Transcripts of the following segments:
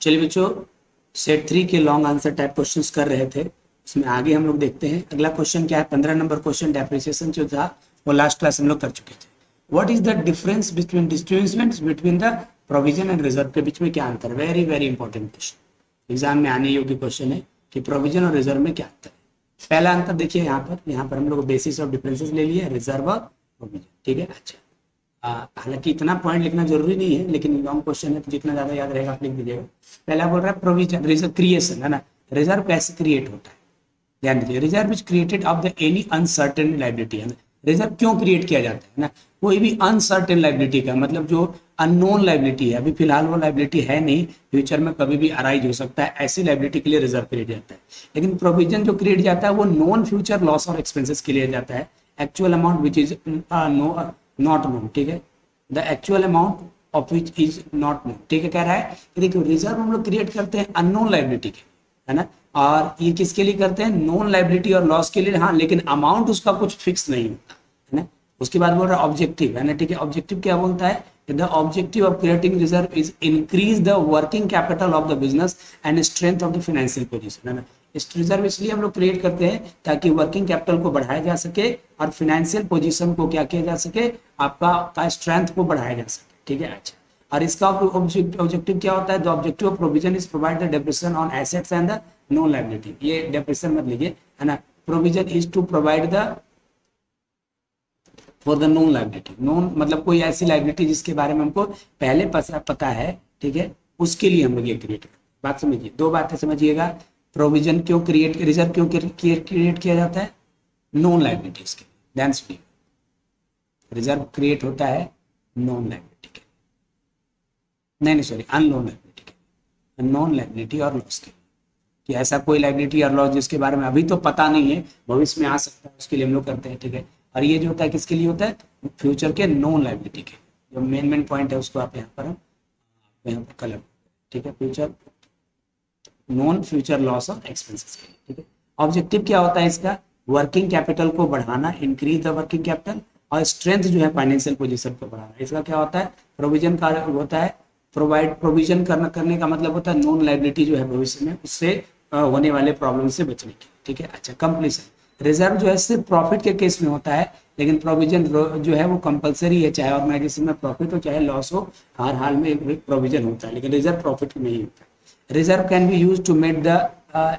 चलिए बच्चों, सेट 3 के लॉन्ग आंसर टाइप क्वेश्चंस कर रहे थे, उसमें आगे हम लोग देखते हैं। अगला क्वेश्चन क्या है, 15 नंबर क्वेश्चन। डेप्रिसिएशन जो था वो लास्ट क्लास हम लोग कर चुके थे। What is the difference between distributions between the provision and reserve के बीच में क्या अंतर है? Very very important question, exam में आने योग्य क्वेश्चन है कि प्रोविजन और रिजर्व में क्या अंतर है। पहला अंतर देखिए यहाँ पर हम लोग बेसिस ऑफ डिफरेंसेस ले लिए, रिजर्व और प्रोविजन। ठीक है, अच्छा। हालांकि इतना पॉइंट लिखना जरूरी नहीं है, लेकिन लॉन्ग क्वेश्चन है तो जितना ज्यादा याद रहेगा आप लिख दीजिएगा। पहला बोल रहा है प्रोविजन, रिजर्व क्रिएशन है ना। रिजर्व कैसे क्रिएट होता है, ध्यान दीजिए। Reserve is created of the any uncertain liability है ना। रिजर्व क्यों क्रिएट किया जाता है ना, कोई भी अनसर्टेन लाइबिलिटी का मतलब जो अननोन लाइबिलिटी है, अभी फिलहाल वो लाइबिलिटी है नहीं, फ्यूचर में कभी भी अराइज हो सकता है, ऐसी लाइबिलिटी के लिए रिजर्व क्रिएट जाता है। लेकिन प्रोविजन जो क्रिएट जाता है वो नॉन फ्यूचर लॉस और एक्सपेंसेस के लिए जाता है, actual amount which is not known. ठीक है, the actual amount of which is not known. ठीक है, कह रहा है कि देखिए रिजर्व हम लोग क्रिएट करते हैं अननोन लाइबिलिटी के, है ना। और ये किसके लिए करते हैं, नॉन लाइबिलिटी और लॉस के लिए, हाँ, लेकिन अमाउंट उसका कुछ फिक्स नहीं होता है ना। उसके बाद बोल रहा है ऑब्जेक्टिव है ना। ठीक है, ऑब्जेक्टिव क्या बोलता है, the objective of creating reserve is increase the working capital of the business and strength of the financial position, है ना। इस रिजर्व इसलिए हम लोग क्रिएट करते हैं ताकि वर्किंग कैपिटल को बढ़ाया जा सके और फाइनेंशियल पोजीशन को क्या किया जा सके, आपका स्ट्रेंथ को बढ़ाया जा सके। ठीक है, अच्छा। और इसका ऑब्जेक्टिव क्या होता है, the objective of provision is provide the depreciation on assets and the no liability. ये डेप्रिसिएशन मत लीजिए, है ना। Provision is to provide the for the known liability. Known मतलब कोई ऐसी लायबिलिटी जिसके बारे में हमको पहले पता है, ठीक है, उसके लिए हम लोग ये क्रिएट करते हैं। बात समझिए, दो बातें समझिएगा। प्रोविजन क्यों क्रिएट, रिजर्व क्यों क्रिएट किया जाता है, नॉन लायबिलिटीज के। ध्यान सुनिए, रिजर्व क्रिएट होता है नॉन लायबिलिटी के, नहीं सॉरी, अननोन लायबिलिटी के, नॉन लायबिलिटी और लॉस के, कि ऐसा कोई लायबिलिटी और लॉस जिसके बारे में अभी तो पता नहीं है, भविष्य में आ सकता है, उसके लिए हम लोग करते हैं। ठीक है, और ये जो होता है किसके लिए होता है, फ्यूचर के नॉन लायबिलिटी के। जो मेन पॉइंट है उसको आप यहाँ पर कलर, ठीक है, फ्यूचर नॉन फ्यूचर लॉस और एक्सपेंसेस के लिए। ठीक है, ऑब्जेक्टिव क्या होता है इसका, वर्किंग कैपिटल को बढ़ाना, इंक्रीज द वर्किंग कैपिटल, और स्ट्रेंथ जो है फाइनेंशियल पोजीशन को बढ़ाना। इसका क्या होता है, प्रोविजन का होता है प्रोविजन करने का मतलब होता है नॉन लायबिलिटी जो है भविष्य में उससे होने वाले प्रॉब्लम से बचने की। ठीक है, अच्छा। कंप्लीशन, रिजर्व जो है सिर्फ प्रॉफिट के केस में होता है, लेकिन प्रोविजन जो है वो कंपलसरी है, चाहे ऑर्गेनाइजेशन में प्रॉफिट हो चाहे लॉस हो, हर हाल में एक प्रोविजन होता है, लेकिन रिजर्व प्रॉफिट में नहीं होता है। Reserve can be use to make the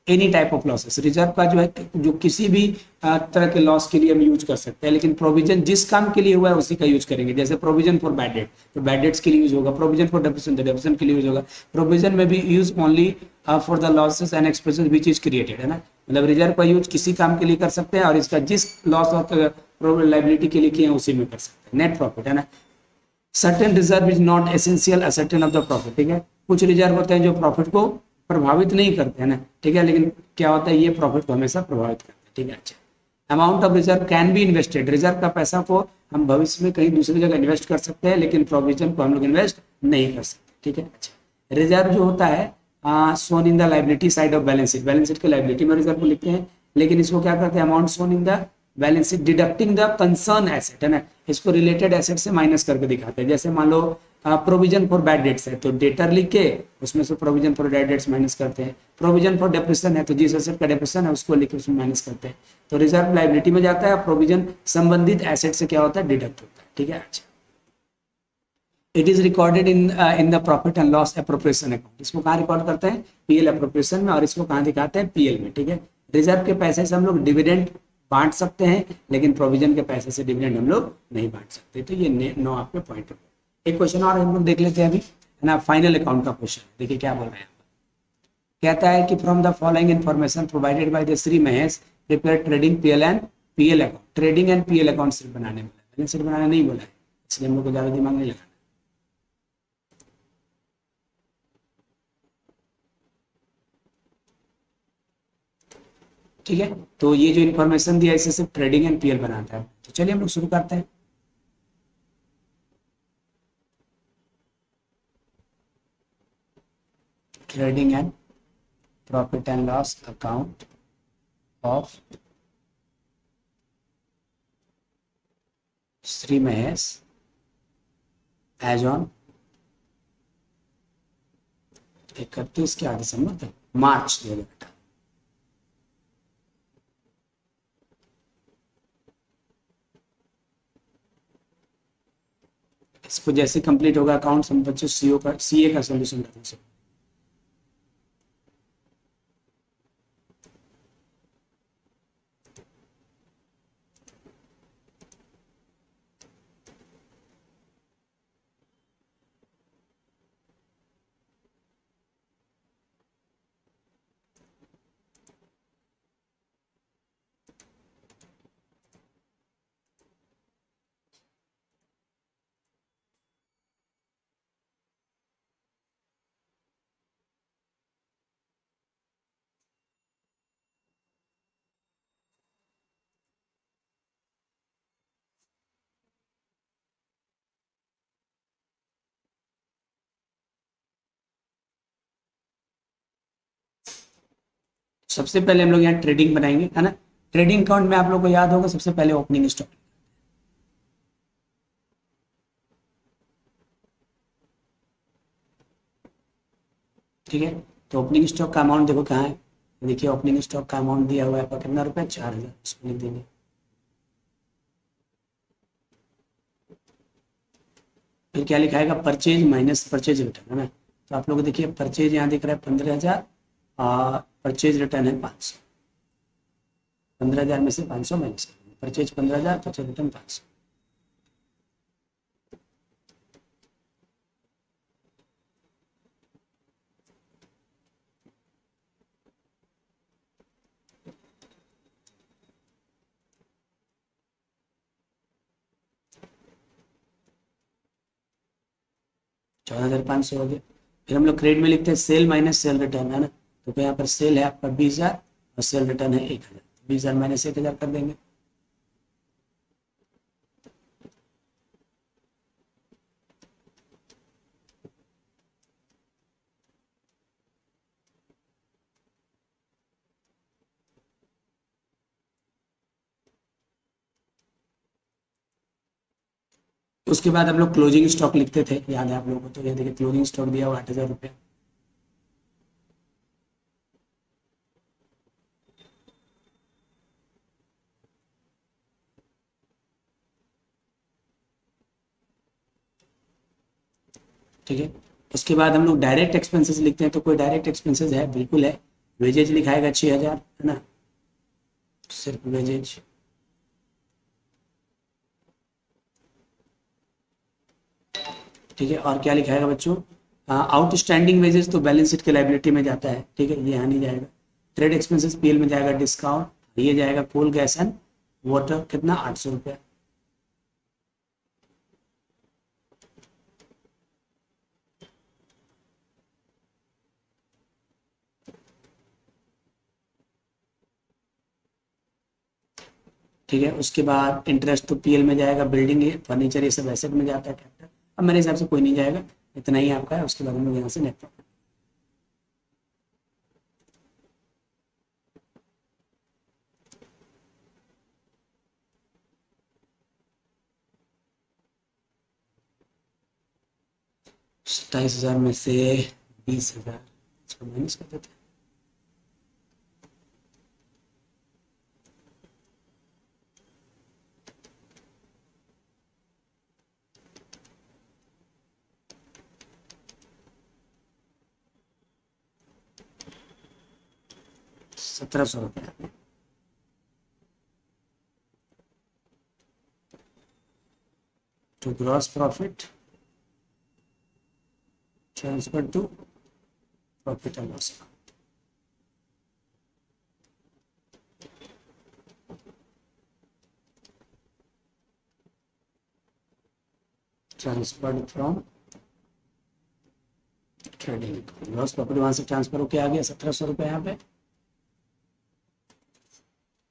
any type of losses. Reserve का जो है जो किसी भी तरह के लॉस के लिए हम यूज कर सकते हैं, लेकिन प्रोविजन जिस काम के लिए हुआ है उसी का यूज करेंगे। जैसे प्रोविजन फॉर बैड डेट तो बैड डेट्स के लिए यूज होगा, प्रोविजन फॉर डेप्रिसिएशन के लिए यूज होगा। प्रोविजन में भी use only for the losses and expenses which is created, है ना। मतलब रिजर्व का यूज किसी काम के लिए कर सकते हैं और इसका जिस लॉस और लायबिलिटी के लिए किए हैं उसी में कर सकते हैं। नेट प्रॉफिट, है ना। Certain reserve is not essential ascertain of the profit. ठीक है, कुछ रिजर्व होते हैं जो प्रॉफिट को प्रभावित नहीं करते हैं ना। ठीक है, लेकिन क्या होता है, ये प्रॉफिट को हमेशा प्रभावित करते हैं। ठीक है, अच्छा। Amount of reserve can be invested, reserve का पैसा को हम भविष्य में कहीं दूसरी जगह इन्वेस्ट कर सकते हैं, लेकिन प्रोविजन को हम लोग इन्वेस्ट नहीं कर सकते। ठीक है, अच्छा। रिजर्व जो होता है shown in the liability side of balance sheet, balance sheet के लाइबिलिटी में रिजर्व को लिखते हैं, लेकिन इसको क्या करते हैं, amount shown in the balance sheet deducting the concern asset, है ना। इसको रिलेटेड एसेट से माइनस करके दिखाते हैं। जैसे मान लो प्रोविजन फॉर बैड डेट्स है तो डेटर लिख के उसमें से provision for bad debts minus करते हैं। प्रोविजन फॉर डेप्रिसिएशन है तो जिस एसेट का डेप्रिसिएशन है उसको लिख के उसमें माइनस करते हैं। तो रिजर्व लायबिलिटी में जाता है, प्रोविजन संबंधित एसेट से क्या होता है, डिडक्ट होता है। ठीक है, अच्छा। It is recorded in the profit and loss appropriation account. इसको कहाँ रिकॉर्ड करते हैं, पीएल अप्रोप्रिएशन में, और इसको कहाँ दिखाते हैं, पीएल में। ठीक है, रिजर्व के पैसे से हम लोग डिविडेंड बांट सकते हैं, लेकिन प्रोविजन के पैसे से डिविडेंड हम लोग नहीं बांट सकते। तो ये 9 आपके पॉइंट हो गए। एक क्वेश्चन और हम लोग देख लेते हैं अभी, है ना। फाइनल अकाउंट का क्वेश्चन देखिए क्या बोल रहे हैं। कहता है कि from the following information provided by the Shri Mahesh prepare trading PL and PL account. Trading and PL account सिर्फ बनाने बोला है, बैलेंस शीट बनाने नहीं बोला है, इसलिए हम लोग को ज्यादा दिमाग नहीं लगाना। ठीक है, तो ये जो इन्फॉर्मेशन दिया इसे सिर्फ ट्रेडिंग एंड पीएल बनाता है। तो चलिए हम लोग शुरू करते हैं। Trading and profit and loss account of Shri Mahesh as on 31 क्या दिसंबर तक, मार्च 2018। इसको जैसे कंप्लीट होगा अकाउंट, हम बच्चों सीओ का सीए का सोल्यूशन करते हैं। सबसे पहले हम लोग यहाँ ट्रेडिंग बनाएंगे, है ना। ट्रेडिंग अकाउंट में आप लोग को याद होगा सबसे पहले ओपनिंग स्टॉक, ठीक है। तो ओपनिंग स्टॉक का अमाउंट देखो कहाँ है, देखिए ओपनिंग स्टॉक का अमाउंट दिया हुआ है आपका कितना रुपया, 4000, इसको लिख देंगे। फिर क्या लिखाएगा, परचेज माइनस परचेज रिटर्न, है ना। तो आप लोग देखिए परचेज यहाँ दिख रहा है 15,000, परचेज रिटर्न है 500, 15,000 में से 500 माइनस, परचेज 15,000, परचेज रिटर्न 500। चौदह हजार पाँच सौ हो गया। फिर हम लोग क्रेडिट में लिखते हैं सेल माइनस सेल रिटर्न, है ना। तो यहाँ पर सेल है आपका 20,000 और सेल रिटर्न है 1,000, 20,000 माइनस 1,000 कर देंगे। उसके बाद हम लोग क्लोजिंग स्टॉक लिखते थे, याद है आप लोगों को, तो ये देखिए क्लोजिंग स्टॉक दिया हुआ 8,000 रुपये। ठीक है। उसके बाद हम लोग डायरेक्ट एक्सपेंसेस लिखते हैं, तो कोई डायरेक्ट एक्सपेंसेस है, बिल्कुल है। वेजेज लिखाएगा 6,000, है ना, सिर्फ वेजेज। ठीक है। और क्या लिखाएगा बच्चों, आउटस्टैंडिंग वेजेस तो बैलेंस शीट के लाइबिलिटी में जाता है, ठीक है, ये यहाँ नहीं जाएगा। ट्रेड एक्सपेंसेस पीएल में जाएगा, डिस्काउंट ये जाएगा, कोल गैस एंड वाटर कितना, 800 रुपया। ठीक है। उसके बाद इंटरेस्ट तो पीएल में जाएगा, बिल्डिंग है, फर्नीचर ये सब एसेट में जाता है, कैपिटल अब मेरे हिसाब से कोई नहीं जाएगा, इतना ही आपका है। उसके बाद हम लोग यहाँ से नेट प्रॉफिट, 27,000 में से 20,000 इसको माइनस कर देते हैं। ₹1,700। to gross profit transferred to profit and loss account. Transferred from trading account, gross profit वहां से ट्रांसफर होके आ गया 1,700 रुपये यहाँ पे।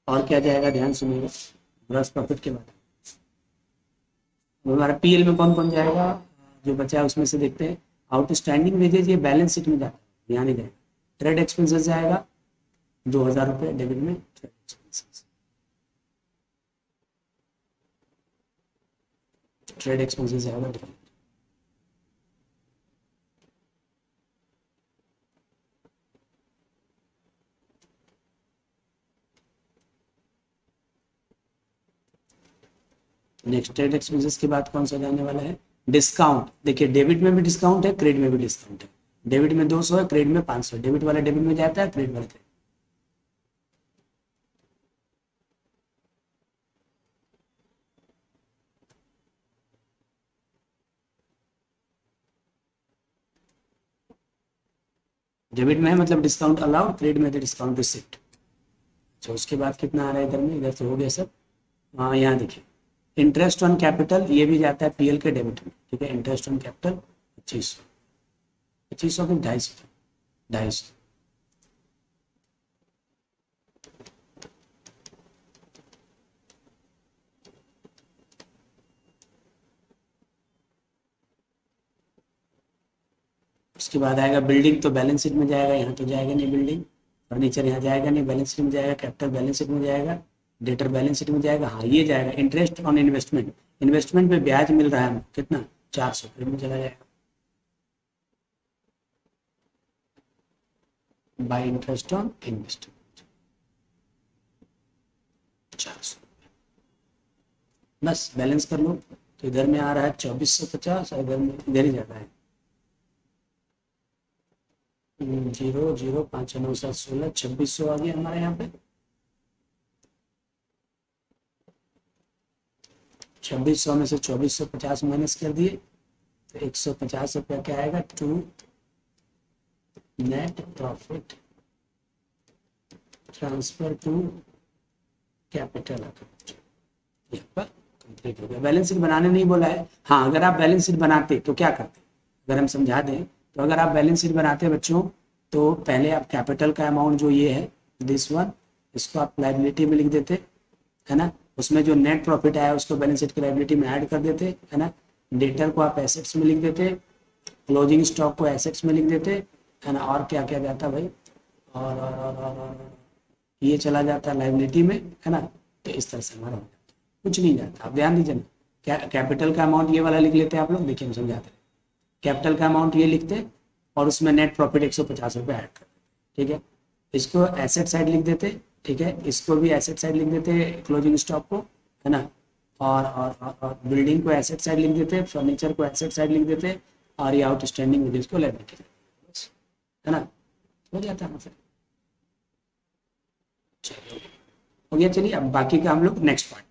और क्या जाएगा, ध्यान सुनिएगा, ग्रॉस प्रॉफिट के बाद हमारा पीएल में कौन कौन जाएगा, जो बचा है उसमें से देखते हैं। आउटस्टैंडिंग वेजेज ये बैलेंस शीट में जाता है, यहाँ नहीं जाएगा। ट्रेड एक्सपेंसेस जाएगा 2,000 रुपये डेबिट में, ट्रेड एक्सपेंसेस, ट्रेड एक्सपेंसेस जाएगा डेबिट। नेक्स्ट ट्रेड एक्सपेंसेस के बाद कौन सा जाने वाला है? डिस्काउंट। देखिए डेबिट में भी डिस्काउंट है, क्रेडिट में भी डिस्काउंट है। डेबिट में 200 है, क्रेडिट में 500 है। डेबिट वाला डेबिट में जाता है, क्रेडिट वाला क्रेडिट। डेबिट में है मतलब डिस्काउंट अलाउड, क्रेडिट में डिस्काउंट रिसिप्ट। अच्छा उसके बाद कितना आ रहा है इधर में? इधर तो हो गया सब। हाँ यहाँ देखिए इंटरेस्ट ऑन कैपिटल, ये भी जाता है पीएल के डेबिट में, ठीक है। इंटरेस्ट ऑन कैपिटल 2500, 2500 की 250, 250। उसके बाद आएगा बिल्डिंग, तो बैलेंस शीट में जाएगा, यहाँ तो जाएगा नहीं बिल्डिंग। फर्नीचर यहाँ जाएगा नहीं, बैलेंस शीट में जाएगा। कैपिटल बैलेंस शीट में जाएगा, डेटर बैलेंस शीट में जाएगा। हाँ ये जाएगा इंटरेस्ट ऑन इन्वेस्टमेंट, इन्वेस्टमेंट पे ब्याज मिल रहा है हमको कितना? 400, में चला जाएगा बाय इंटरेस्ट ऑन इन्वेस्टमेंट 400। बस बैलेंस कर लो, तो इधर में आ रहा है 2450 और इधर में इधर ही जाता है 0 0 5 9 7 16, 2600 आ गया हमारे यहाँ पे। 2600 में से 2450 माइनस कर दिए तो 150 रुपया क्या आएगा? To net profit transfer to capital account. यहाँ पर कंप्लीट हो गया। बैलेंस शीट बनाने नहीं बोला है। हाँ अगर आप बैलेंस शीट बनाते तो क्या करते? अगर हम समझा दें तो अगर आप बैलेंस शीट बनाते बच्चों, तो पहले आप कैपिटल का अमाउंट जो ये है दिस वन, इसको आप लायबिलिटी में लिख देते, है ना। उसमें जो नेट प्रॉफिट आया उसको बैलेंस शीट की लायबिलिटी में ऐड कर देते, है ना। डेटर को आप एसेट्स में लिख देते, क्लोजिंग स्टॉक को एसेट्स में लिख देते, है ना। और क्या क्या जाता भाई? और ये चला जाता लायबिलिटी में, है ना। तो इस तरह से हमारा हो जाता, कुछ नहीं जाता। आप ध्यान दीजिए ना, कैपिटल का अमाउंट ये वाला लिख लेते हैं आप लोग। देखिए हम समझाते हैं, कैपिटल का अमाउंट ये लिखते और उसमें नेट प्रॉफिट 150 रुपये ऐड कर, ठीक है। इसको एसेट साइड लिख देते, ठीक है। इसको भी एसेट साइड लिख देते, क्लोजिंग स्टॉक को, है ना। और बिल्डिंग को एसेट साइड लिख देते, फर्नीचर को एसेट साइड लिख देते, और ये आउटस्टैंडिंग विदेश को लायबिलिटी, है ना। हो जाता है फिर। चलिए हो गया। चलिए अब बाकी का हम लोग नेक्स्ट पार्ट